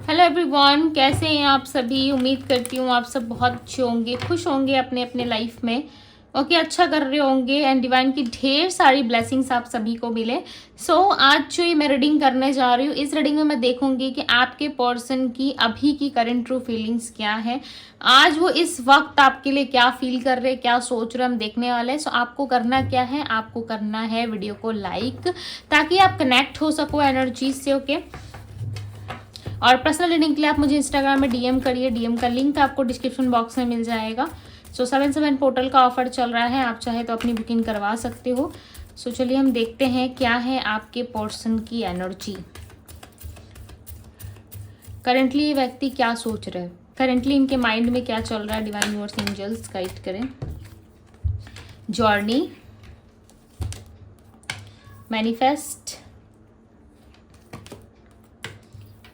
Hello everyone, कैसे हैं आप सभी। उम्मीद करती हूँ आप सब बहुत अच्छे होंगे, खुश होंगे अपने अपने लाइफ में। ओके, अच्छा कर रहे होंगे एंड डिवाइन की ढेर सारी ब्लेसिंग्स आप सभी को मिले। आज जो ये मैं रीडिंग करने जा रही हूँ, इस रीडिंग में मैं देखूंगी कि आपके पर्सन की अभी की करंट ट्रू फीलिंग्स क्या है, आज वो इस वक्त आपके लिए क्या फील कर रहे, क्या सोच रहे, हम देखने वाले हैं। आपको करना क्या है, आपको करना है वीडियो को लाइक, ताकि आप कनेक्ट हो सको एनर्जी से। ओके, और पर्सनल रीडिंग के लिए आप मुझे इंस्टाग्राम में डीएम करिए। डीएम का लिंक आपको डिस्क्रिप्शन बॉक्स में मिल जाएगा। 7/7 पोर्टल का ऑफर चल रहा है, आप चाहे तो अपनी बुकिंग करवा सकते हो। चलिए हम देखते हैं क्या है आपके पर्सन की एनर्जी। करेंटली ये व्यक्ति क्या सोच रहे हैं, करेंटली इनके माइंड में क्या चल रहा है। डिवाइन यूनिवर्स एंजल्स गाइड करें। Journey, manifest,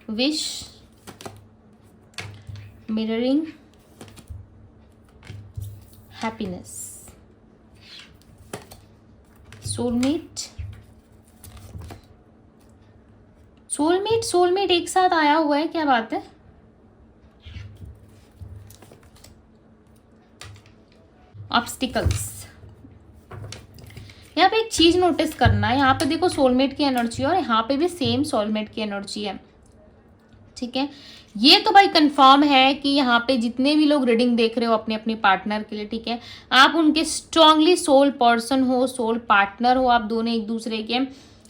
wish, mirroring, happiness, soulmate. Soulmate एक साथ आया हुआ है, क्या बात है। ऑब्स्टिकल्स, यहाँ पे एक चीज नोटिस करना है। यहाँ पे देखो सोलमेट की एनर्जी और यहाँ पे भी सेम सोलमेट की एनर्जी है। ठीक है, ये तो भाई कंफर्म है कि यहाँ पे जितने भी लोग रीडिंग देख रहे हो अपने अपने पार्टनर के लिए, ठीक है, आप उनके स्ट्रांगली सोल पर्सन हो, सोल पार्टनर हो आप दोनों एक दूसरे के।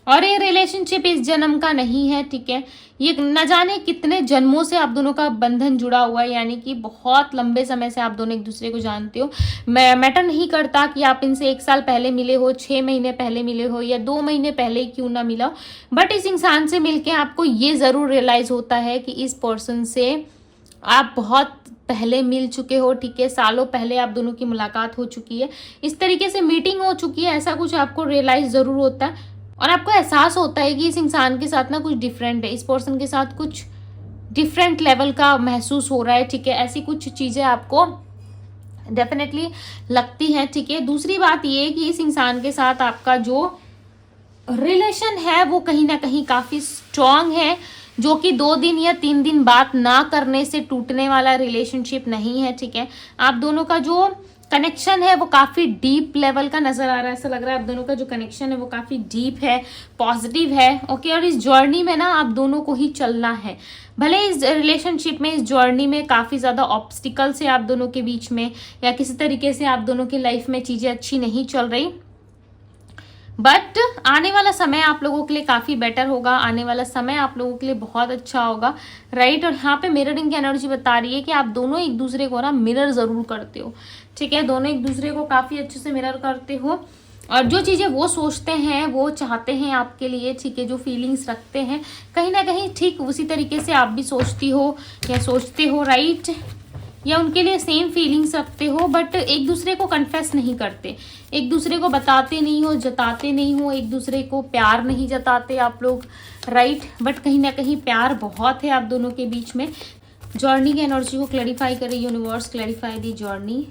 और ये रिलेशनशिप इस जन्म का नहीं है, ठीक है, ये न जाने कितने जन्मों से आप दोनों का बंधन जुड़ा हुआ है, यानी कि बहुत लंबे समय से आप दोनों एक दूसरे को जानते हो। मैटर नहीं करता कि आप इनसे 1 साल पहले मिले हो, 6 महीने पहले मिले हो या 2 महीने पहले ही क्यों ना मिला हो, बट इस इंसान से मिलके आपको ये ज़रूर रियलाइज़ होता है कि इस पर्सन से आप बहुत पहले मिल चुके हो। ठीक है, सालों पहले आप दोनों की मुलाकात हो चुकी है, इस तरीके से मीटिंग हो चुकी है, ऐसा कुछ आपको रियलाइज़ ज़रूर होता है। और आपको एहसास होता है कि इस इंसान के साथ ना कुछ डिफरेंट है, इस पर्सन के साथ कुछ डिफरेंट लेवल का महसूस हो रहा है। ठीक है, ऐसी कुछ चीज़ें आपको डेफिनेटली लगती हैं। ठीक है, दूसरी बात ये है कि इस इंसान के साथ आपका जो रिलेशन है वो कहीं ना कहीं काफ़ी स्ट्रांग है, जो कि 2 दिन या 3 दिन बात ना करने से टूटने वाला रिलेशनशिप नहीं है। ठीक है, आप दोनों का जो कनेक्शन है वो काफ़ी डीप लेवल का नज़र आ रहा है। ऐसा लग रहा है आप दोनों का जो कनेक्शन है वो काफ़ी डीप है, पॉजिटिव है। ओके, और इस जर्नी में ना आप दोनों को ही चलना है। भले इस रिलेशनशिप में, इस जर्नी में काफ़ी ज़्यादा ऑब्स्टिकल्स है आप दोनों के बीच में, या किसी तरीके से आप दोनों की लाइफ में चीज़ें अच्छी नहीं चल रही, बट आने वाला समय आप लोगों के लिए काफ़ी बेटर होगा। आने वाला समय आप लोगों के लिए बहुत अच्छा होगा, राइट। और यहाँ पे मिररिंग की एनर्जी बता रही है कि आप दोनों एक दूसरे को ना मिरर ज़रूर करते हो। ठीक है, दोनों एक दूसरे को काफ़ी अच्छे से मिरर करते हो, और जो चीज़ें वो सोचते हैं, वो चाहते हैं आपके लिए, ठीक है, जो फीलिंग्स रखते हैं कहीं ना कहीं ठीक उसी तरीके से आप भी सोचती हो या सोचते हो, राइट, या उनके लिए सेम फीलिंग्स रखते हो, बट एक दूसरे को कन्फेस नहीं करते, एक दूसरे को बताते नहीं हो, जताते नहीं हो, एक दूसरे को प्यार नहीं जताते आप लोग, राइट, बट कहीं ना कहीं प्यार बहुत है आप दोनों के बीच में। जर्नी की एनर्जी को क्लैरिफाई करे universe, clarify the journey.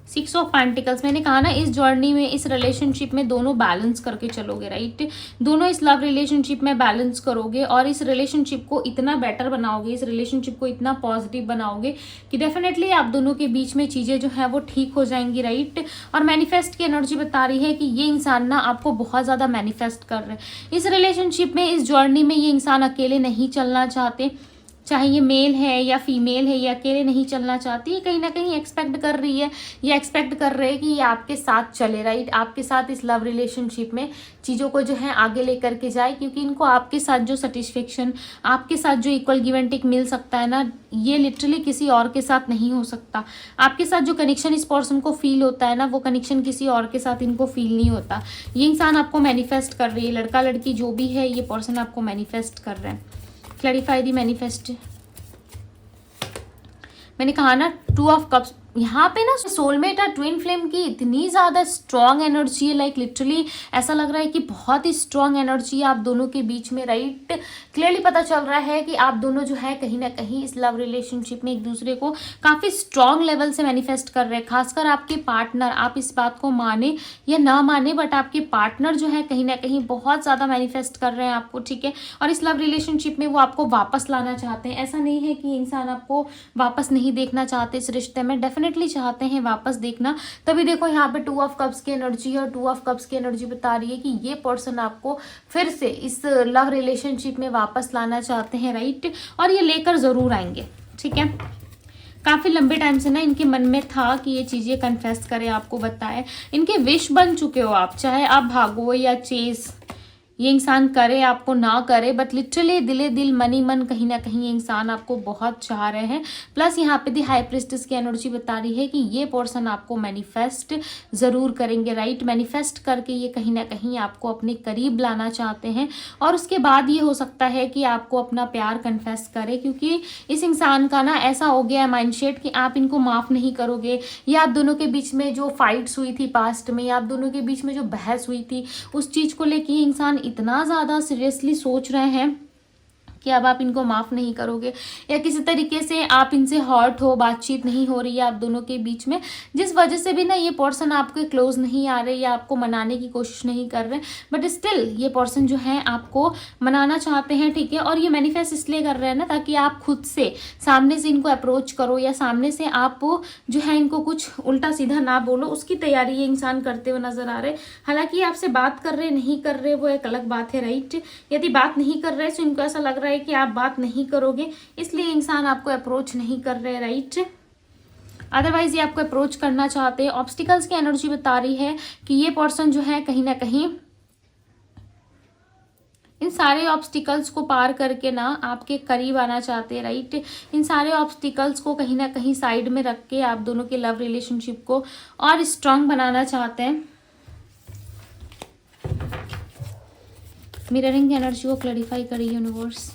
6 of pentacles, मैंने कहा ना इस जर्नी में, इस रिलेशनशिप में दोनों बैलेंस करके चलोगे, राइट, दोनों इस लव रिलेशनशिप में बैलेंस करोगे और इस रिलेशनशिप को इतना बेटर बनाओगे, इस रिलेशनशिप को इतना पॉजिटिव बनाओगे कि डेफिनेटली आप दोनों के बीच में चीज़ें जो है वो ठीक हो जाएंगी, राइट। और मैनिफेस्ट की एनर्जी बता रही है कि ये इंसान ना आपको बहुत ज़्यादा मैनिफेस्ट कर रहे हैं इस रिलेशनशिप में, इस जर्नी में। ये इंसान अकेले नहीं चलना चाहते, चाहे ये मेल है या फीमेल है, ये अकेले नहीं चलना चाहती, ये कहीं ना कहीं एक्सपेक्ट कर रही है, ये एक्सपेक्ट कर रहे हैं कि ये आपके साथ चले, राइट, आपके साथ इस लव रिलेशनशिप में चीज़ों को जो है आगे लेकर के जाए, क्योंकि इनको आपके साथ जो सेटिस्फेक्शन, आपके साथ जो इक्वल गिव एंड टेक मिल सकता है ना, ये लिटरली किसी और के साथ नहीं हो सकता। आपके साथ जो कनेक्शन इस पर्सन को फील होता है ना, वो कनेक्शन किसी और के साथ इनको फील नहीं होता। ये इंसान आपको मैनिफेस्ट कर रही है, लड़का लड़की जो भी है, ये पर्सन आपको मैनिफेस्ट कर रहे हैं। क्लैरिफाई दी मैनिफेस्ट। मैंने कहा ना टू ऑफ कप्स, यहाँ पे ना सोलमेट और ट्विन फ्लेम की इतनी ज़्यादा स्ट्रॉन्ग एनर्जी है, लाइक लिटरली ऐसा लग रहा है कि बहुत ही स्ट्रॉन्ग एनर्जी है आप दोनों के बीच में, राइट। क्लियरली पता चल रहा है कि आप दोनों जो है कहीं ना कहीं इस लव रिलेशनशिप में एक दूसरे को काफ़ी स्ट्रॉन्ग लेवल से मैनिफेस्ट कर रहे हैं। खासकर आपके पार्टनर, आप इस बात को माने या ना माने, बट आपके पार्टनर जो है कहीं ना कहीं बहुत ज़्यादा मैनिफेस्ट कर रहे हैं आपको, ठीक है। और इस लव रिलेशनशिप में वो आपको वापस लाना चाहते हैं। ऐसा नहीं है कि इंसान आपको वापस नहीं देखना चाहते इस रिश्ते में, डेफिनेटली चाहते हैं वापस देखना। तभी देखो यहाँ पे 2 ऑफ कप्स की एनर्जी है, और 2 ऑफ कप्स की एनर्जी बता रही है कि ये पर्सन आपको फिर से इस लव रिलेशनशिप में वापस लाना चाहते हैं, राइट। और ये लेकर ज़रूर आएंगे, ठीक है। काफ़ी लंबे टाइम से ना इनके मन में था कि ये चीज़ें कन्फेस करें, आपको बताएं। इनके विश बन चुके हो आप, चाहे आप भागो या चेस ये इंसान करे आपको ना करे, बट लिटरली दिले दिल मनी मन कहीं ना कहीं ये इंसान आपको बहुत चाह रहे हैं। प्लस यहाँ पे दी हाई प्रिस्टेस की एनर्जी बता रही है कि ये पर्सन आपको मैनिफेस्ट ज़रूर करेंगे, राइट। मैनिफेस्ट करके ये कहीं ना कहीं आपको अपने करीब लाना चाहते हैं, और उसके बाद ये हो सकता है कि आपको अपना प्यार कन्फेस करे, क्योंकि इस इंसान का ना ऐसा हो गया है माइंडसेट कि आप इनको माफ़ नहीं करोगे, या आप दोनों के बीच में जो फाइट्स हुई थी पास्ट में, या आप दोनों के बीच में जो बहस हुई थी, उस चीज़ को लेकर ये इंसान इतना ज़्यादा सीरियसली सोच रहे हैं कि अब आप इनको माफ़ नहीं करोगे, या किसी तरीके से आप इनसे हर्ट हो, बातचीत नहीं हो रही है आप दोनों के बीच में, जिस वजह से भी ना ये पर्सन आपके क्लोज नहीं आ रहे या आपको मनाने की कोशिश नहीं कर रहे, बट स्टिल ये पर्सन जो है आपको मनाना चाहते हैं, ठीक है। और ये मैनिफेस्ट इसलिए कर रहे हैं ना ताकि आप खुद से सामने से इनको अप्रोच करो, या सामने से आप जो है इनको कुछ उल्टा सीधा ना बोलो, उसकी तैयारी ये इंसान करते हुए नजर आ रहे। हालांकि आपसे बात कर रहे नहीं कर रहे वो एक अलग बात है, राइट। यदि बात नहीं कर रहे तो इनको ऐसा लग रहा है कि आप बात नहीं करोगे, इसलिए इंसान आपको अप्रोच नहीं कर रहे, राइट। अदरवाइज ये आपको अप्रोच करना चाहते हैं। ऑब्स्टिकल्स की एनर्जी बता रही है कि ये पर्सन जो है कहीं ना कहीं इन सारे ऑब्स्टिकल्स को पार करके ना आपके करीब आना चाहते हैं, राइट। इन सारे ऑब्स्टिकल्स को कहीं ना कहीं साइड में रख के आप दोनों के लव रिलेशनशिप को और स्ट्रांग बनाना चाहते हैं। मिररिंग एनर्जी को क्लैरिफाई करिए यूनिवर्स।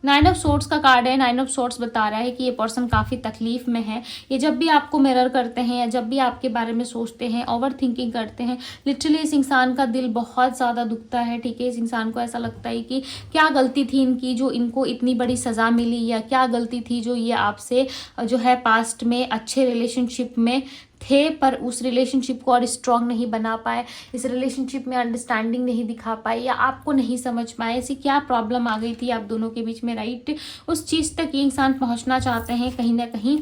9 ऑफ सोर्ट्स का कार्ड है। 9 ऑफ सोर्ट्स बता रहा है कि ये पर्सन काफ़ी तकलीफ में है। ये जब भी आपको मिरर करते हैं या जब भी आपके बारे में सोचते हैं, ओवर थिंकिंग करते हैं, लिटरली इस इंसान का दिल बहुत ज़्यादा दुखता है, ठीक है। इस इंसान को ऐसा लगता है कि क्या गलती थी इनकी जो इनको इतनी बड़ी सज़ा मिली, या क्या गलती थी जो ये आपसे जो है पास्ट में अच्छे रिलेशनशिप में थे पर उस रिलेशनशिप को और स्ट्रॉन्ग नहीं बना पाए, इस रिलेशनशिप में अंडरस्टैंडिंग नहीं दिखा पाए, या आपको नहीं समझ पाए, ऐसी क्या प्रॉब्लम आ गई थी आप दोनों के बीच में, राइट। उस चीज़ तक ये इंसान पहुंचना चाहते हैं। कहीं ना कहीं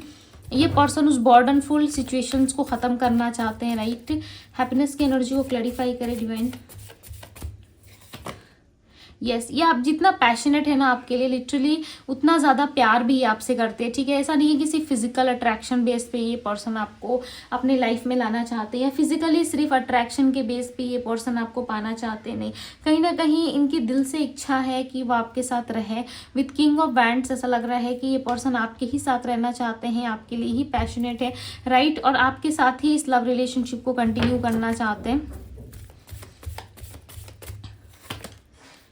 ये पर्सन उस बर्डनफुल सिचुएशंस को ख़त्म करना चाहते हैं, राइट। हैप्पीनेस की एनर्जी को क्लैरिफाई करें डिवाइन। यस, ये आप जितना पैशनेट है ना आपके लिए, लिटरली उतना ज़्यादा प्यार भी आपसे करते हैं, ठीक है। ऐसा नहीं है कि सिर्फ फिजिकल अट्रैक्शन बेस पे ये पर्सन आपको अपने लाइफ में लाना चाहते हैं, या फिजिकली सिर्फ अट्रैक्शन के बेस पे ये पर्सन आपको पाना चाहते हैं, नहीं। कहीं ना कहीं इनकी दिल से इच्छा है कि वो आपके साथ रहे। विथ किंग ऑफ वैंड्स ऐसा लग रहा है कि ये पर्सन आपके ही साथ रहना चाहते हैं, आपके लिए ही पैशनेट है, राइट। और आपके साथ ही इस लव रिलेशनशिप को कंटिन्यू करना चाहते हैं।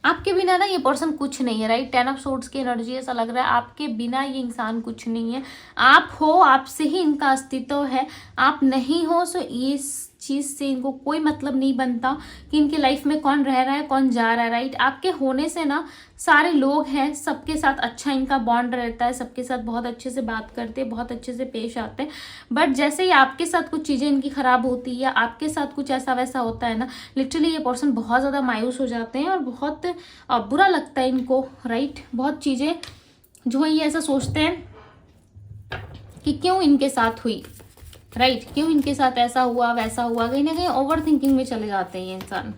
आपके बिना ना ये पर्सन कुछ नहीं है, राइट। 10 ऑफ सोर्ड्स की एनर्जी ऐसा लग रहा है आपके बिना ये इंसान कुछ नहीं है। आप हो, आपसे ही इनका अस्तित्व है। आप नहीं हो सो इस चीज़ से इनको कोई मतलब नहीं बनता कि इनके लाइफ में कौन रह रहा है कौन जा रहा है, राइट। आपके होने से ना सारे लोग हैं, सबके साथ अच्छा इनका बॉन्ड रहता है, सबके साथ बहुत अच्छे से बात करते हैं, बहुत अच्छे से पेश आते हैं। बट जैसे ही आपके साथ कुछ चीज़ें इनकी ख़राब होती है या आपके साथ कुछ ऐसा वैसा होता है ना, लिटरली ये पर्सन बहुत ज़्यादा मायूस हो जाते हैं और बहुत बुरा लगता है इनको, राइट। बहुत चीज़ें जो है ये ऐसा सोचते हैं कि क्यों इनके साथ हुई, राइट। क्यों इनके साथ ऐसा हुआ वैसा हुआ, कहीं ना कहीं ओवर थिंकिंग में चले जाते हैं ये इंसान।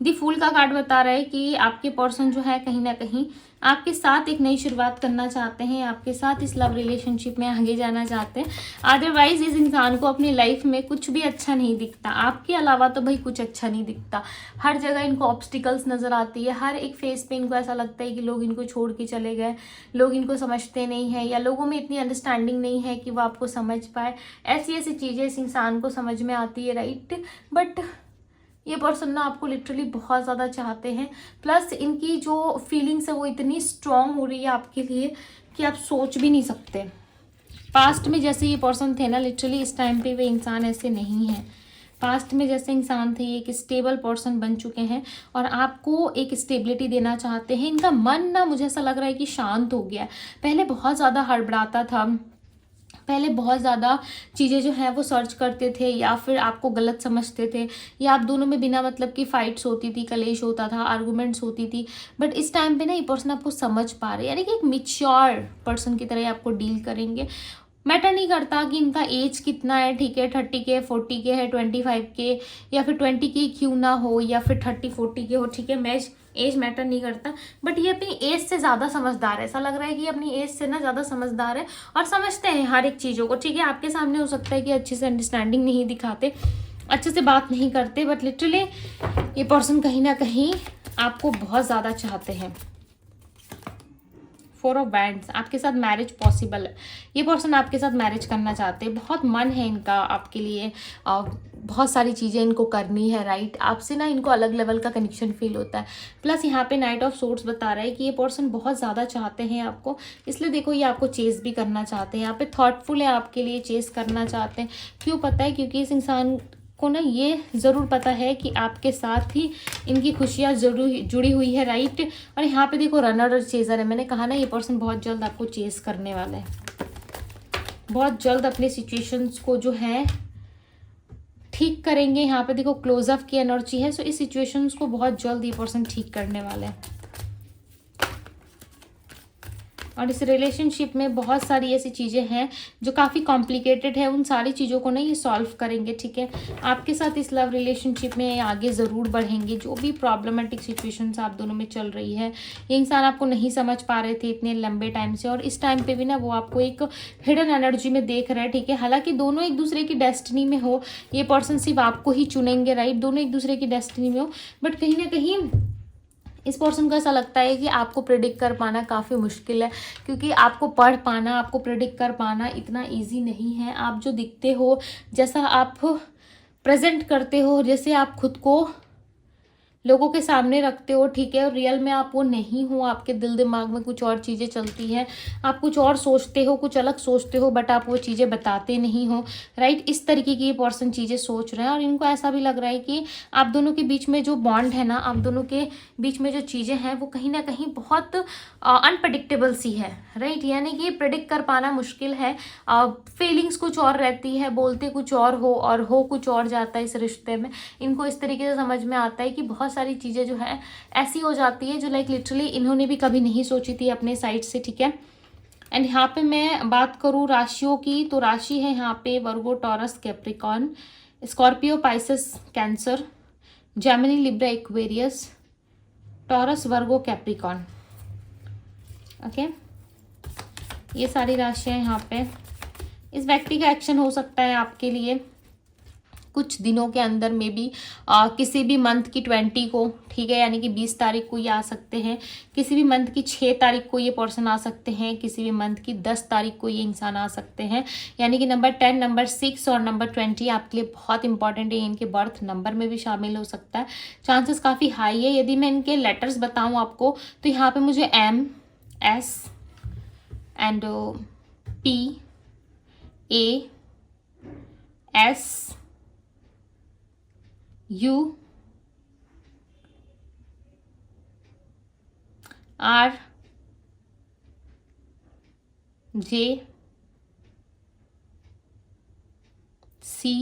दी फूल का कार्ड बता रहा है कि आपके पर्सन जो है कहीं ना कहीं आपके साथ एक नई शुरुआत करना चाहते हैं, आपके साथ इस लव रिलेशनशिप में आगे जाना चाहते हैं। अदरवाइज इस इंसान को अपनी लाइफ में कुछ भी अच्छा नहीं दिखता, आपके अलावा तो भाई कुछ अच्छा नहीं दिखता। हर जगह इनको ऑब्स्टिकल्स नज़र आती है, हर एक फेस पे इनको ऐसा लगता है कि लोग इनको छोड़ के चले गए, लोग इनको समझते नहीं है, या लोगों में इतनी अंडरस्टैंडिंग नहीं है कि वो आपको समझ पाए। ऐसी ऐसी चीज़ें इस इंसान को समझ में आती है, राइट। बट ये पर्सन ना आपको लिटरली बहुत ज़्यादा चाहते हैं, प्लस इनकी जो फीलिंग्स है वो इतनी स्ट्रांग हो रही है आपके लिए कि आप सोच भी नहीं सकते। पास्ट में जैसे ये पर्सन थे ना, लिटरली इस टाइम पे वे इंसान ऐसे नहीं हैं। पास्ट में जैसे इंसान थे, एक स्टेबल पर्सन बन चुके हैं और आपको एक स्टेबिलिटी देना चाहते हैं। इनका मन ना मुझे ऐसा लग रहा है कि शांत हो गया है। पहले बहुत ज़्यादा हड़बड़ाता था, पहले बहुत ज़्यादा चीज़ें जो हैं वो सर्च करते थे या फिर आपको गलत समझते थे, या आप दोनों में बिना मतलब की फाइट्स होती थी, कलेश होता था, आर्गूमेंट्स होती थी। बट इस टाइम पे ना ये पर्सन आपको समझ पा रहे हैं, यानी कि एक मैच्योर पर्सन की तरह आपको डील करेंगे। मैटर नहीं करता कि इनका एज कितना है, ठीक है, 30 के 40 के है, 25 के या फिर 20 के क्यों ना हो, या फिर 30 40 के हो, ठीक है, एज मैटर नहीं करता। बट ये अपनी एज से ज़्यादा समझदार है, ऐसा लग रहा है कि अपनी एज से ना ज़्यादा समझदार है और समझते हैं हर एक चीज़ों को, ठीक है। आपके सामने हो सकता है कि अच्छे से अंडरस्टैंडिंग नहीं दिखाते, अच्छे से बात नहीं करते, बट लिटरली ये पर्सन कहीं ना कहीं आपको बहुत ज़्यादा चाहते हैं। 4 ऑफ वैंड्स, आपके साथ मैरिज पॉसिबल है। ये पर्सन आपके साथ मैरिज करना चाहते हैं, बहुत मन है इनका आपके लिए, बहुत सारी चीज़ें इनको करनी है, राइट। आपसे ना इनको अलग लेवल का कनेक्शन फील होता है। प्लस यहाँ पे नाइट ऑफ सोर्ड्स बता रहा है कि ये पर्सन बहुत ज़्यादा चाहते हैं आपको, इसलिए देखो ये आपको चेस भी करना चाहते हैं। यहाँ पे थॉटफुल है आपके लिए, चेस करना चाहते हैं। क्यों पता है? क्योंकि इस इंसान को ना ये ज़रूर पता है कि आपके साथ ही इनकी खुशियाँ जरूर जुड़ी हुई है, राइट। और यहाँ पे देखो रनर और चेज़र है। मैंने कहा ना ये पर्सन बहुत जल्द आपको चेस करने वाला है, बहुत जल्द अपने सिचुएशंस को जो है ठीक करेंगे। यहाँ पे देखो क्लोज अप की एनर्जी है, सो इस सिचुएशंस को बहुत जल्द ये पर्सन ठीक करने वाला है। और इस रिलेशनशिप में बहुत सारी ऐसी चीज़ें हैं जो काफ़ी कॉम्प्लिकेटेड है, उन सारी चीज़ों को ना ये सॉल्व करेंगे, ठीक है। आपके साथ इस लव रिलेशनशिप में आगे ज़रूर बढ़ेंगे। जो भी प्रॉब्लमेटिक सिचुएशंस आप दोनों में चल रही है, ये इंसान आपको नहीं समझ पा रहे थे इतने लंबे टाइम से, और इस टाइम पे भी ना वो आपको एक हिडन एनर्जी में देख रहे हैं, ठीक है। हालांकि दोनों एक दूसरे की डेस्टिनी में हो, ये पर्सन सिर्फ आपको ही चुनेंगे, राइट। दोनों एक दूसरे की डेस्टिनी में हो, बट कहीं ना कहीं इस पर्सन को ऐसा लगता है कि आपको प्रेडिक्ट कर पाना काफ़ी मुश्किल है, क्योंकि आपको पढ़ पाना, आपको प्रेडिक्ट कर पाना इतना इजी नहीं है। आप जो दिखते हो, जैसा आप प्रेजेंट करते हो, जैसे आप खुद को लोगों के सामने रखते हो, ठीक है, रियल में आप वो नहीं हो। आपके दिल दिमाग में कुछ और चीज़ें चलती हैं, आप कुछ और सोचते हो, कुछ अलग सोचते हो, बट आप वो चीज़ें बताते नहीं हो, राइट। इस तरीके की ये पर्सन चीज़ें सोच रहे हैं, और इनको ऐसा भी लग रहा है कि आप दोनों के बीच में जो बॉन्ड है ना, आप दोनों के बीच में जो चीज़ें हैं वो कहीं ना कहीं बहुत अनप्रडिक्टेबल सी है, राइट। यानी कि प्रिडिक्ट कर पाना मुश्किल है। फीलिंग्स कुछ और रहती है, बोलते कुछ और हो कुछ और जाता है इस रिश्ते में। इनको इस तरीके से समझ में आता है कि बहुत सारी चीज़ें जो है ऐसी हो जाती है जो लाइक लिटरली इन्होंने भी कभी नहीं सोची थी अपने साइड से, ठीक है। एंड यहाँ पे मैं बात करूँ राशियों की, तो राशि है यहाँ पे Virgo, Taurus, Capricorn, Scorpio, Pisces, Cancer, Gemini, Libra, Aquarius, Taurus, Virgo, Capricorn. Okay, ये सारी राशियाँ यहाँ पे। इस व्यक्ति का एक्शन हो सकता है आपके लिए कुछ दिनों के अंदर में भी, किसी भी मंथ की 20 को, ठीक है, यानी कि 20 तारीख को ये आ सकते हैं। किसी भी मंथ की 6 तारीख को ये पर्सन आ सकते हैं। किसी भी मंथ की 10 तारीख को ये इंसान आ सकते हैं। यानी कि नंबर 10, नंबर 6 और नंबर 20 आपके लिए बहुत इंपॉर्टेंट है। इनके बर्थ नंबर में भी शामिल हो सकता है, चांसेस काफ़ी हाई है। यदि मैं इनके लेटर्स बताऊँ आपको, तो यहाँ पर मुझे M, S and P, A, S, U, R, J, C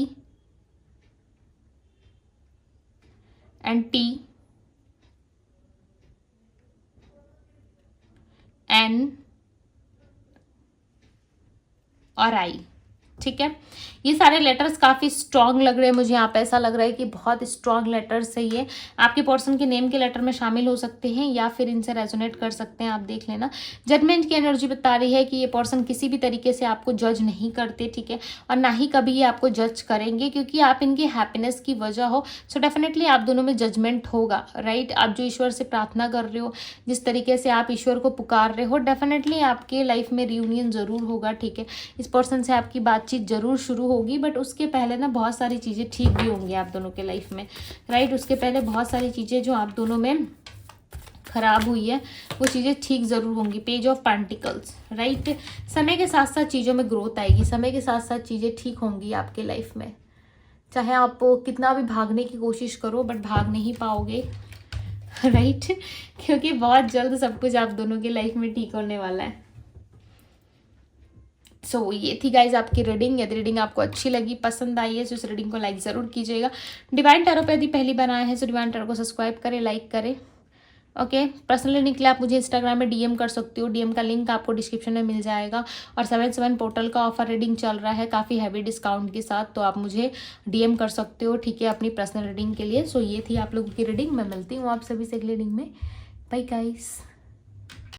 and T, N और I, ठीक है। ये सारे लेटर्स काफ़ी स्ट्रॉन्ग लग रहे हैं मुझे। यहाँ पे ऐसा लग रहा है कि बहुत स्ट्रॉन्ग लेटर्स है ये। आपके पर्सन के नेम के लेटर में शामिल हो सकते हैं या फिर इनसे रेजोनेट कर सकते हैं, आप देख लेना। जजमेंट की एनर्जी बता रही है कि ये पर्सन किसी भी तरीके से आपको जज नहीं करते, ठीक है, और ना ही कभी ये आपको जज करेंगे, क्योंकि आप इनकी हैप्पीनेस की वजह हो। सो डेफिनेटली आप दोनों में जजमेंट होगा, राइट। आप जो ईश्वर से प्रार्थना कर रहे हो, जिस तरीके से आप ईश्वर को पुकार रहे हो, डेफिनेटली आपके लाइफ में रियूनियन ज़रूर होगा, ठीक है। इस पर्सन से आपकी बातचीत बातचीत ज़रूर शुरू होगी, बट उसके पहले ना बहुत सारी चीज़ें ठीक भी होंगी आप दोनों के लाइफ में, राइट। उसके पहले बहुत सारी चीज़ें जो आप दोनों में खराब हुई है वो चीज़ें ठीक ज़रूर होंगी। Page of pentacles, right. समय के साथ साथ चीज़ों में ग्रोथ आएगी, समय के साथ साथ चीज़ें ठीक होंगी आपके लाइफ में। चाहे आप कितना भी भागने की कोशिश करो बट भाग नहीं पाओगे, राइट क्योंकि बहुत जल्द सब कुछ आप दोनों की लाइफ में ठीक होने वाला है। सो ये थी गाइज आपकी रीडिंग। यदि रीडिंग आपको अच्छी लगी, पसंद आई है तो इस रीडिंग को लाइक ज़रूर कीजिएगा। डिवाइन टैरो पे यदि पहली बार आए हैं तो डिवाइन टैरो को सब्सक्राइब करें, लाइक करें, ओके। पर्सनल रीडिंग के लिए आप मुझे इंस्टाग्राम में डीएम कर सकते हो, डीएम का लिंक आपको डिस्क्रिप्शन में मिल जाएगा। और 7/7 पोर्टल का ऑफर रीडिंग चल रहा है काफ़ी हैवी डिस्काउंट के साथ, तो आप मुझे डीएम कर सकते हो, ठीक है, अपनी पर्सनल रीडिंग के लिए। सो ये थी आप लोगों की रीडिंग। मैं मिलती हूँ आप सभी से अगली रीडिंग में। Bye guys.